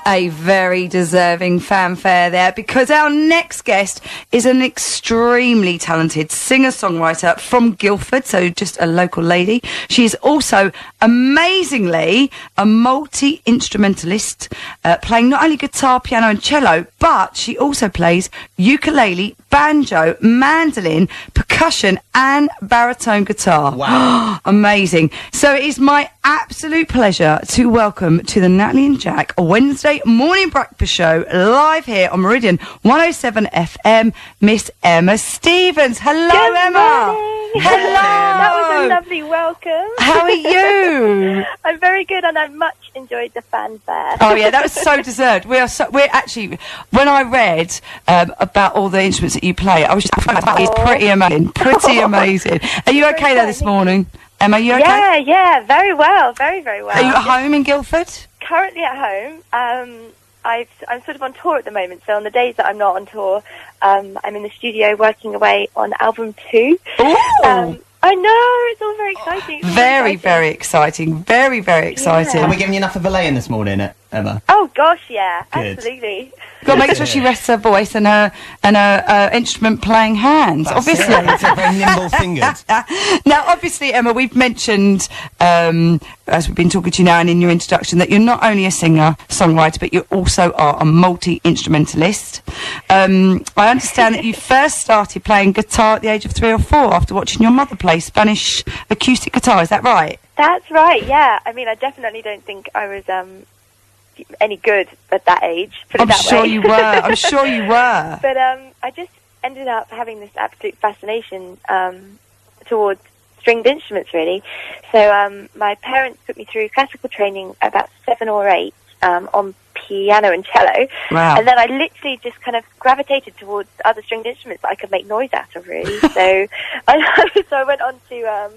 A very deserving fanfare there, because our next guest is an extremely talented singer-songwriter from Guildford, so just a local lady. She is also amazingly a multi-instrumentalist, playing not only guitar, piano and cello, but she also plays ukulele, banjo, mandolin, percussion and baritone guitar. Wow. Amazing. So it is my absolute pleasure to welcome to the Natalie and Jack Wednesday morning breakfast show, live here on Meridian 107 FM, Miss Emma Stevens. Hello, Good Emma. Morning. Hello. That was a lovely welcome. How are you? I'm very good, and I much enjoyed the fanfare. Oh yeah, that was so deserved. We're actually, when I read about all the instruments that you play, I was just, it's pretty amazing, pretty amazing. Are you okay there this morning, Emma? Are you okay? Yeah, very well, very well. Are you at home in Guildford? Currently at home. I'm sort of on tour at the moment, so on the days that I'm not on tour, I'm in the studio working away on album 2. Ooh. I know, it's all very exciting. Very exciting. Very, very exciting. Are we giving you enough of a lay-in this morning, Emma? Oh gosh, yeah, Good. absolutely. Got to make sure she rests her voice and her instrument playing hands. That's obviously, it. Very nimble fingered. Now, obviously, Emma, we've mentioned as we've been talking to you now and in your introduction that you're not only a singer, songwriter, but you also are a multi-instrumentalist. I understand that you first started playing guitar at the age of 3 or 4 after watching your mother play Spanish acoustic guitar. Is that right? That's right, yeah. I mean, I definitely don't think I was any good at that age. I'm sure you were. I'm sure you were. But I just ended up having this absolute fascination towards stringed instruments, really. So my parents put me through classical training about 7 or 8 on piano and cello. Wow. And then I literally just kind of gravitated towards other stringed instruments that I could make noise out of, really. So I went on to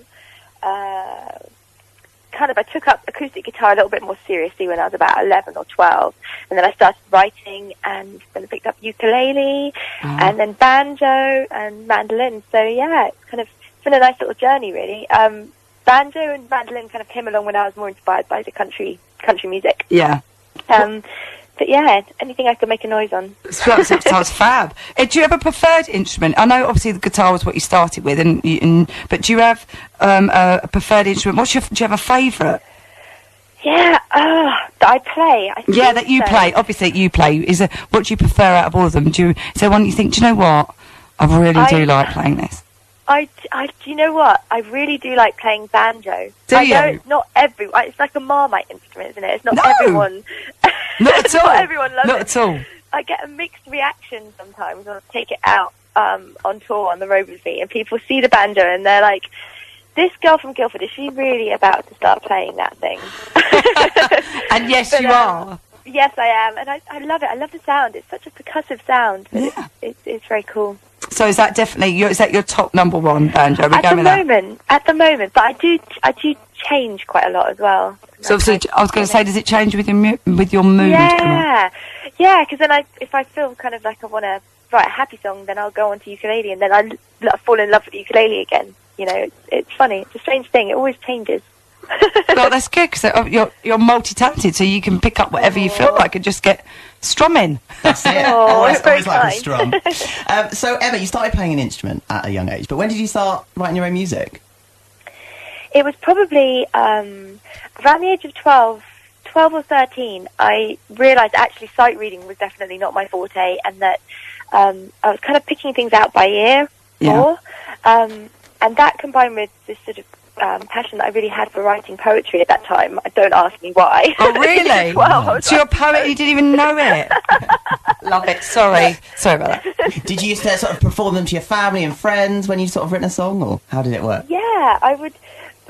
I took up acoustic guitar a little bit more seriously when I was about 11 or 12, and then I started writing, and then I picked up ukulele, and then banjo and mandolin. So yeah, it's been a nice little journey, really. Banjo and mandolin kind of came along when I was more inspired by the country music. Yeah. But yeah, anything I could make a noise on. Sounds fab. Do you have a preferred instrument? I know obviously the guitar was what you started with, but do you have a preferred instrument? Do you have a favourite? Yeah, that I play. That you play. Obviously, you play. What do you prefer out of all of them? Is there one you think, do you know what? I really do like playing this. Do you know what? I really do like playing banjo. Do you? I know it's not everyone. It's like a Marmite instrument, isn't it? It's not everyone. Not at all. Not everyone loves it. Not at all. I get a mixed reaction sometimes when I take it out on tour on the road with me, and people see the banjo and they're like, "This girl from Guildford, is she really about to start playing that thing?" And yes, you are. Yes, I am, and I love it. I love the sound. It's such a percussive sound. But it's very cool. So is that definitely is that your top number one banjo? At the moment, but I do change quite a lot as well. So obviously, I was going to say, does it change with your mood? Yeah, because then if I feel kind of like I want to write a happy song, then I'll go on to ukulele, and then I fall in love with the ukulele again. You know, it's funny. It's a strange thing. It always changes. Well, that's good, because you're multi-talented, so you can pick up whatever you feel like and just get strumming. That's it. Always like a strum. So, Emma, you started playing an instrument at a young age, but when did you start writing your own music? It was probably around the age of 12 or 13, I realised actually sight reading was definitely not my forte, and that I was kind of picking things out by ear more. And that combined with this sort of passion that I really had for writing poetry at that time. Don't ask me why. Oh, really? So you're a poet, you didn't even know it? Love it. Sorry about that. Did you used to sort of perform them to your family and friends when you'd sort of written a song, or how did it work? Yeah, I would.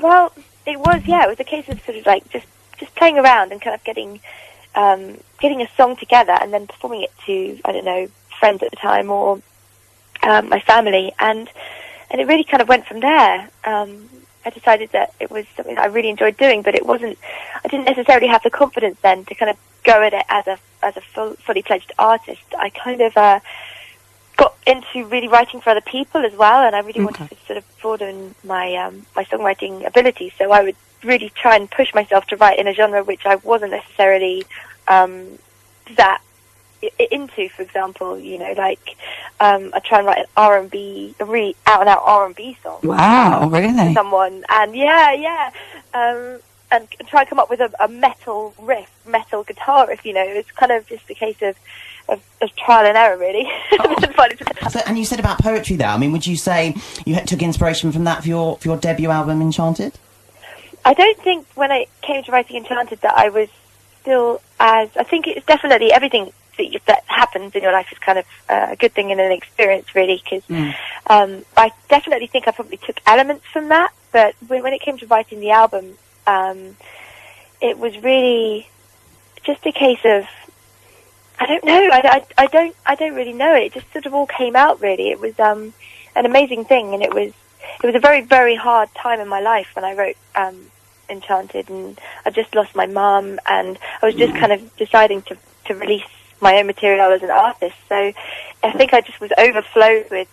Well, it was a case of sort of like just playing around and kind of getting a song together and then performing it to, I don't know, friends at the time or my family, and it really kind of went from there. I decided that it was something that I really enjoyed doing, but I didn't necessarily have the confidence then to kind of go at it as a fully fledged artist. I kind of got into really writing for other people as well, and I really wanted to sort of broaden my my songwriting ability. So I would really try and push myself to write in a genre which I wasn't necessarily that into, for example, you know, like I try and write an R&B, a really out and out R&B song. Wow, really? For someone, and and try and come up with a metal riff, metal guitar riff. You know, it's kind of just a case of trial and error, really. So, and you said about poetry there. I mean, would you say you took inspiration from that for your debut album, Enchanted? I don't think when I came to writing Enchanted that I was still as... I think it's definitely everything that happens in your life is kind of a good thing and an experience, really, because I definitely think I probably took elements from that, but when it came to writing the album, it was really just a case of... I don't know. I don't really know. It just sort of all came out, really. It was an amazing thing, and it was a very, very hard time in my life when I wrote Enchanted, and I just lost my mum, and I was just kind of deciding to release my own material as an artist. So I think I just was overflowed with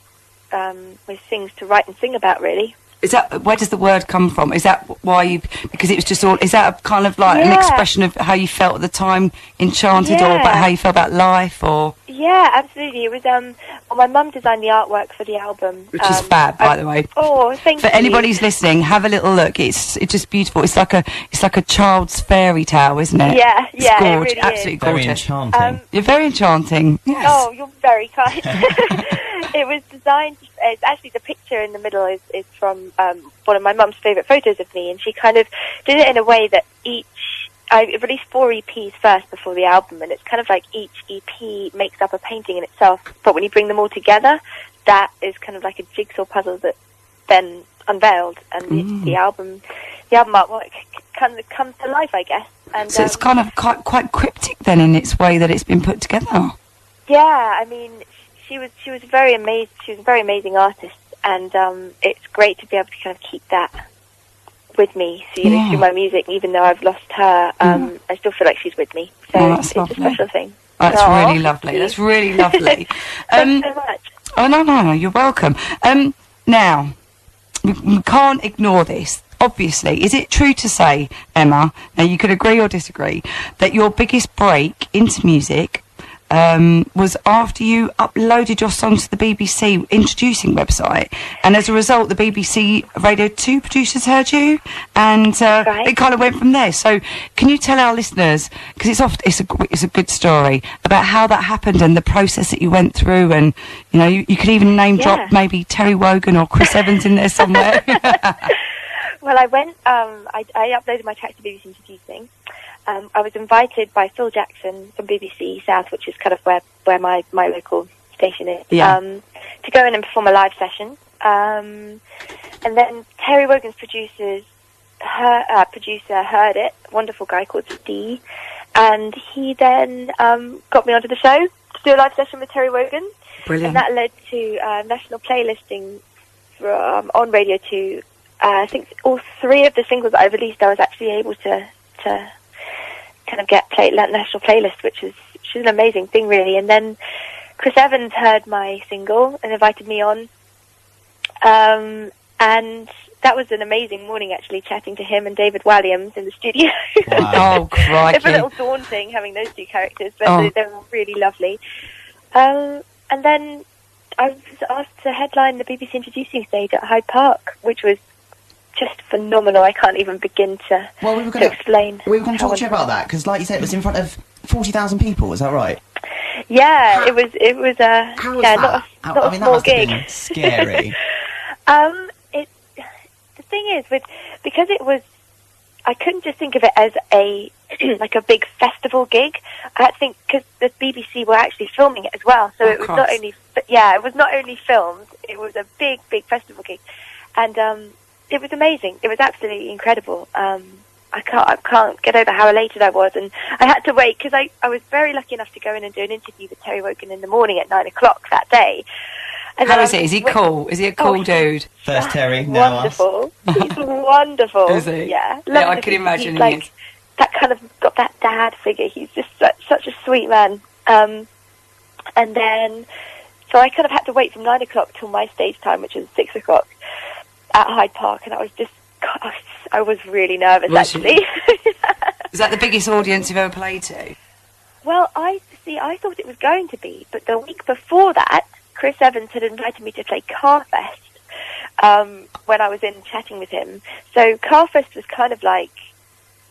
things to write and sing about, really. Is that, where does the word come from? Is that why you, because it was just all, is that a kind of like an expression of how you felt at the time, Enchanted, or about how you felt about life, or? Yeah, absolutely. It was, well, my mum designed the artwork for the album. Which is fab, by the way. Oh, thank you. For anybody who's listening, have a little look. It's just beautiful. It's like a child's fairy tale, isn't it? Yeah, it's gorgeous, it really absolutely is. gorgeous. Very enchanting. You're very enchanting. Yes. Oh, you're very kind. It was designed, it's actually the picture in the middle is from one of my mum's favourite photos of me, and she kind of did it in a way that I released 4 EPs first before the album, and it's kind of like each EP makes up a painting in itself, but when you bring them all together, that is kind of like a jigsaw puzzle that then unveiled, and the album artwork kind of comes to life, I guess. And so it's kind of quite cryptic then in its way that it's been put together. Yeah, I mean, she was very amazing. She was a very amazing artist, and it's great to be able to kind of keep that with me. So, you know, through my music, even though I've lost her, I still feel like she's with me. So it's lovely. A special thing. That's really lovely. That's really lovely. Thanks so much. Oh, no, you're welcome. Now, we can't ignore this. Obviously, is it true to say, Emma, now you could agree or disagree, that your biggest break into music was after you uploaded your songs to the BBC introducing website, and as a result the BBC Radio 2 producers heard you, and it kind of went from there. So can you tell our listeners, because it's a good story, about how that happened and the process that you went through, and you know, you could even name drop maybe Terry Wogan or Chris Evans in there somewhere. Well, I went I uploaded my track to BBC Introducing. I was invited by Phil Jackson from BBC South, which is kind of where my local station is, to go in and perform a live session. And then Terry Wogan's producer heard it, a wonderful guy called Steve, and he then got me onto the show to do a live session with Terry Wogan. Brilliant. And that led to national playlisting on Radio 2. I think all 3 of the singles that I released, I was actually able to kind of get national playlist, which is an amazing thing, really. And then Chris Evans heard my single and invited me on, and that was an amazing morning, actually, chatting to him and David Walliams in the studio. Wow. Oh, crikey. It's a little daunting having those 2 characters, but they were really lovely. And then I was asked to headline the BBC Introducing stage at Hyde Park, which was just phenomenal. I can't even begin to explain. We were going to talk to you about that, because like you said, it was in front of 40,000 people, is that right? Yeah, it was a not a small gig. Been scary. The thing is, because it was, I couldn't just think of it as a like a big festival gig. I had to think, because the BBC were actually filming it as well, so it was not only filmed, it was a big festival gig, and it was amazing. It was absolutely incredible. I can't get over how elated I was, and I had to wait, because I was very lucky enough to go in and do an interview with Terry Wogan in the morning at 9 o'clock that day. And how is he? Is he cool? Is he a cool dude? First Terry, now wonderful. He's wonderful. Is he? Yeah. Yeah, I can imagine. He's like that kind of got that dad figure. He's just such a sweet man. And then, so I kind of had to wait from 9 o'clock till my stage time, which was 6 o'clock at Hyde Park, and I was just, I was really nervous, actually. Is that the biggest audience you've ever played to? Well, I thought it was going to be, but the week before that, Chris Evans had invited me to play Carfest when I was in chatting with him. So Carfest was kind of like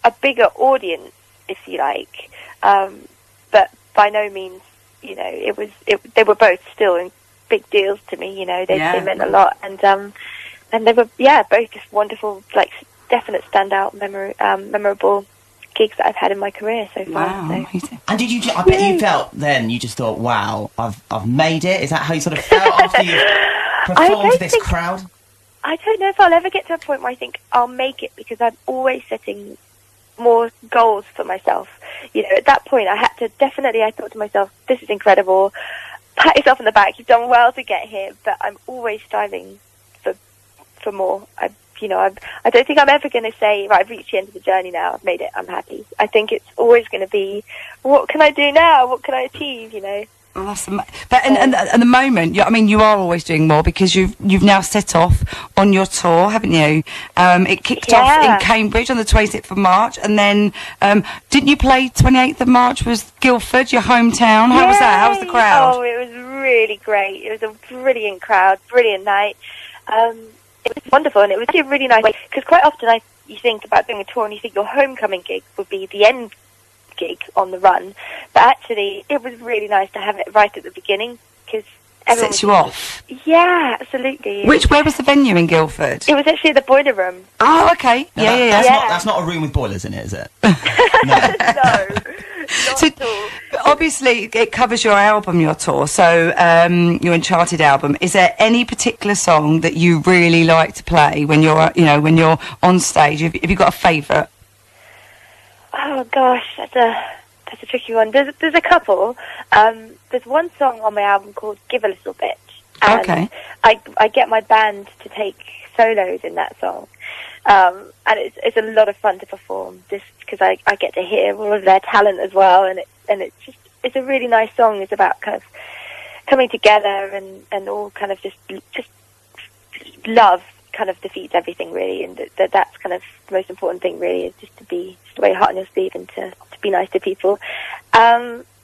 a bigger audience, if you like, but by no means, you know, they were both still big deals to me. You know, they meant a lot, and they were both just wonderful, like definite standout, memorable gigs that I've had in my career so far. Wow. So. And did you? I bet you felt then. You just thought, "Wow, I've made it." Is that how you sort of felt after you performed to this crowd? I don't know if I'll ever get to a point where I think I'll make it, because I'm always setting more goals for myself. You know, at that point, I thought to myself, "This is incredible. Pat yourself on the back. You've done well to get here." But I'm always striving for more. I don't think I'm ever going to say, right, I've reached the end of the journey now, I've made it, I'm happy. I think it's always going to be, what can I do now? What can I achieve, you know? Well, and at the moment, you are always doing more, because you've now set off on your tour, haven't you? It kicked off in Cambridge on the 26th of March, and then didn't you play 28th of March was Guildford, your hometown? How was that? How was the crowd? Oh, it was really great. It was a brilliant crowd, brilliant night. It was wonderful, and it was a really nice way, because quite often you think about doing a tour and you think your homecoming gig would be the end gig on the run, but actually it was really nice to have it right at the beginning, because everyone sets you off. Yeah, absolutely. Where was the venue in Guildford? It was actually the Boiler Room. Oh, okay. Yeah. That's not a room with boilers in it, is it? No. So, obviously, it covers your album, your tour, so your Enchanted album. Is there any particular song that you really like to play when you're on stage? Have you got a favourite? Oh gosh, that's a tricky one. There's a couple. There's one song on my album called "Give a Little Bit," and okay. I get my band to take solos in that song, and it's a lot of fun to perform, just because I get to hear all of their talent as well, and it's a really nice song. It's about kind of coming together and all kind of just love kind of defeats everything, really, and that's kind of the most important thing, really, is just to wear your heart on your sleeve and to be nice to people.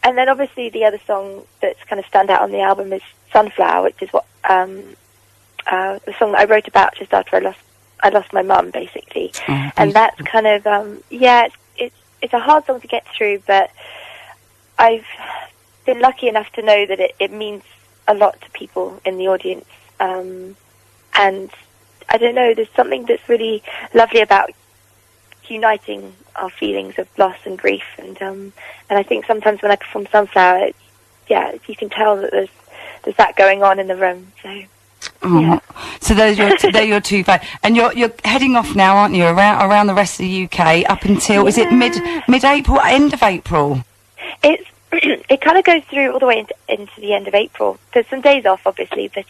And then obviously the other song that's kind of stand out on the album is Sunflower, which is what the song that I wrote about just after I lost my mum, basically. And that's kind of it's a hard song to get through, but I've been lucky enough to know that it means a lot to people in the audience, and I don't know, there's something that's really lovely about uniting our feelings of loss and grief, and I think sometimes when I perform Sunflower, you can tell that there's that going on in the room. So they're your two favourites, and you're heading off now, aren't you? Around the rest of the UK up until is it mid-April, end of April? It kind of goes through all the way into the end of April. There's some days off, obviously, but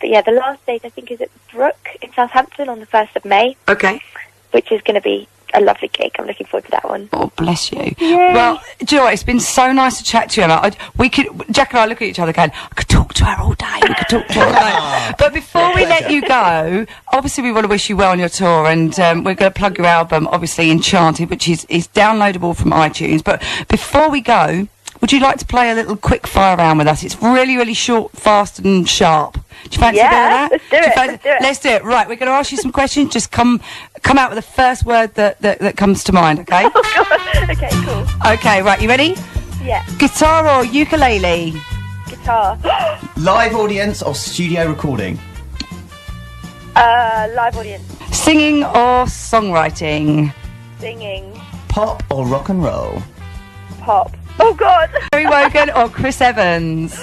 yeah, the last date I think is at Brook in Southampton on the 1st of May. Okay. Which is going to be a lovely gig. I'm looking forward to that one. Oh, bless you. Yay. Well, do you know what? It's been so nice to chat to you, Emma. Jack and I look at each other going, I could talk to her all day. We could talk to her all day. But before we let you go, obviously we want to wish you well on your tour, and we're going to plug your album, obviously Enchanted, which is downloadable from iTunes. But before we go, would you like to play a little quick fire round with us? It's really, really short, fast and sharp. Do you fancy a bit of that? Let's do it. Let's do it. Right, we're going to ask you some questions. Just come out with the first word that comes to mind, okay? Oh, God. Okay, cool. Okay, right, you ready? Yeah. Guitar or ukulele? Guitar. Live audience or studio recording? Live audience. Singing or songwriting? Singing. Pop or rock and roll? Pop. Oh, God. Terry Wogan or Chris Evans?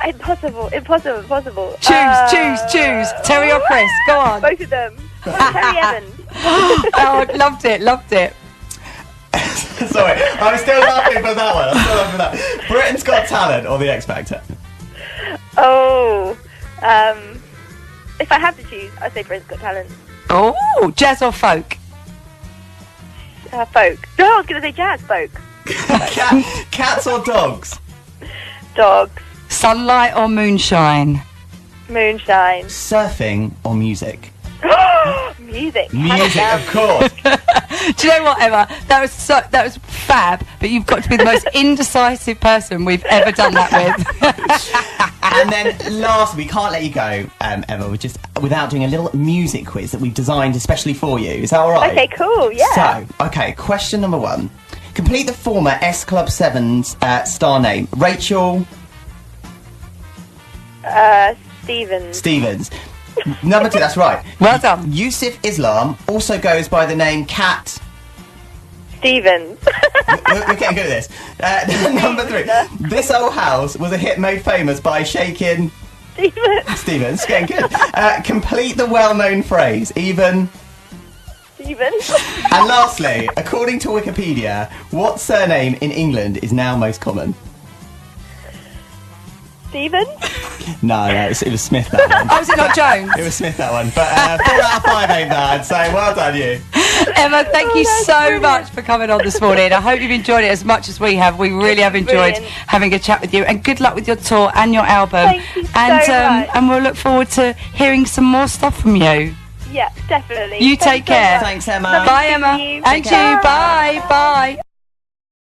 Impossible. Choose. Terry or Chris? Go on. Both of them. Terry Evans. Oh, loved it. Sorry, I'm still laughing for that one. Britain's Got Talent or The X Factor? Oh, if I have to choose, I'd say Britain's Got Talent. Oh, jazz or folk? Folk. No, I was going to say jazz, folk. Cats or dogs? Dogs. Sunlight or moonshine? Moonshine. Surfing or music? Music. Music, of course. Do you know what, Emma? That was fab, but you've got to be the most indecisive person we've ever done that with. And then last, we can't let you go, Emma, without doing a little music quiz that we've designed especially for you. Is that all right? Okay, cool, yeah. So, okay, question number 1. Complete the former S Club 7's star name. Rachel... Stevens. Number 2, that's right. Well done. Yusuf Islam also goes by the name Cat... Stevens. We're getting good at this. Number 3. This old house was a hit made famous by shaking... Stevens, getting good. Complete the well-known phrase, even... Stevens. And lastly, according to Wikipedia, what surname in England is now most common? Stevens? No, it was Smith, that one. Oh, was it not Jones? It was Smith, that one. But 4 out of 5 ain't bad, so well done, you. Emma, thank you so brilliant. much for coming on this morning. I hope you've enjoyed it as much as we have. We really have enjoyed Brilliant. having a chat with you. And good luck with your tour and your album. Thank you so and much. and we'll look forward to hearing some more stuff from you. Yeah, definitely. You Thanks take so care. much. Thanks, Emma. Lovely Bye, to Emma. meet you. And you. Bye. Bye. Bye.